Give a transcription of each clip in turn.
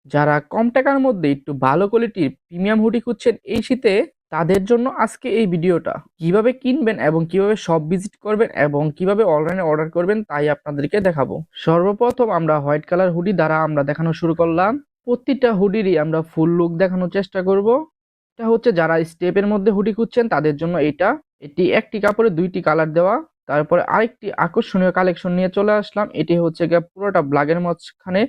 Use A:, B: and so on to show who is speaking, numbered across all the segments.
A: যারা কম টাকার মধ্যে একটু ভালো কোয়ালিটির প্রিমিয়াম হুডি খুঁজছেন এই শীতে, তাদের জন্য আজকে এই ভিডিওটা। কিভাবে কিনবেন এবং কিভাবে শপ ভিজিট করবেন এবং কিভাবে অনলাইনে অর্ডার করবেন তাই আপনাদেরকে দেখাবো। সর্বপ্রথম আমরা হোয়াইট কালার হুডি দ্বারা আমরা দেখানো শুরু করলাম। প্রতিটা হুডিরই আমরা ফুল লুক দেখানোর চেষ্টা করব। এটা হচ্ছে যারা স্টেপের মধ্যে হুডি খুঁজছেন তাদের জন্য এটা। এটি একটি কাপড়ে দুইটি কালার দেওয়া। তারপরে আরেকটি আকর্ষণীয় কালেকশন নিয়ে চলে আসলাম। এটি হচ্ছে গিয়ে পুরোটা ব্ল্যাকের মাঝখানে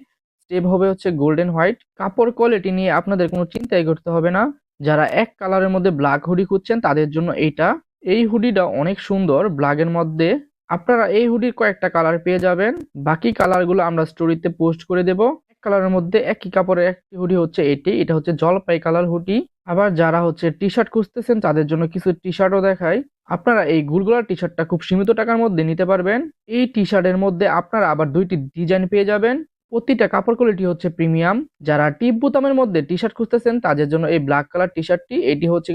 A: স্টেপ হবে হচ্ছে গোল্ডেন হোয়াইট। কাপড় কোয়ালিটি নিয়ে আপনাদের কোনো চিন্তাই করতে হবে না। যারা এক কালারের মধ্যে ব্ল্যাক হুডি খুঁজছেন তাদের জন্য এইটা। এই হুডিটা অনেক সুন্দর ব্ল্যাকের মধ্যে। আপনারা এই হুডির কয়েকটা কালার পেয়ে যাবেন। বাকি কালারগুলো আমরা স্টোরিতে পোস্ট করে দেব। এক কালারের মধ্যে একই কাপড়ের একটি হুডি হচ্ছে এটি। এটা হচ্ছে জলপাই কালার হুডি। আবার যারা হচ্ছে টি শার্ট খুঁজতেছেন তাদের জন্য কিছু টি শার্টও দেখাই। আপনারা এই গুলগুলার টি শার্টটা খুব সীমিত টাকার মধ্যে নিতে পারবেন। এই টি শার্টের মধ্যে আপনারা আবার দুইটি ডিজাইন পেয়ে যাবেন। প্রতিটা কাপড় কোয়ালিটি হচ্ছে প্রিমিয়াম। যারা টিপ বোতামের মধ্যে টি শার্ট খুঁজতেছেন তাদের জন্য এই ব্ল্যাক কালার টি শার্টটি। এটি হচ্ছে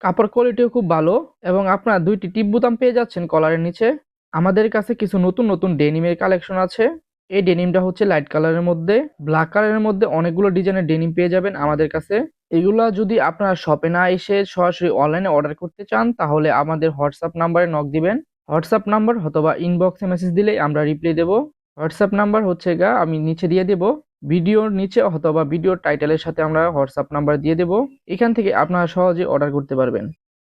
A: কাপড় কোয়ালিটিও খুব ভালো এবং আপনারা দুইটি টিপ বোতাম পেয়ে যাচ্ছেন কলারের নিচে। আমাদের কাছে কিছু নতুন নতুন ডেনিমের কালেকশন আছে। এই ডেনিমটা হচ্ছে লাইট কালারের মধ্যে। ব্ল্যাক কালারের মধ্যে অনেকগুলো ডিজাইনের ডেনিম পেয়ে যাবেন আমাদের কাছে। এগুলা যদি আপনারা শপে না এসে সরাসরি অনলাইনে অর্ডার করতে চান তাহলে আমাদের হোয়াটসঅ্যাপ নাম্বারে নক দিবেন। হোয়াটসঅ্যাপ নাম্বার অথবা ইনবক্সে মেসেজ দিলেই আমরা রিপ্লাই দেব। হোয়াটসঅ্যাপ নাম্বার হচ্ছে আমি নিচে দিয়ে দেব। ভিডিওর নিচে অথবা ভিডিওর টাইটেলের সাথে আমরা হোয়াটসঅ্যাপ নাম্বার দিয়ে দেব। এখান থেকে আপনারা সহজে অর্ডার করতে পারবেন।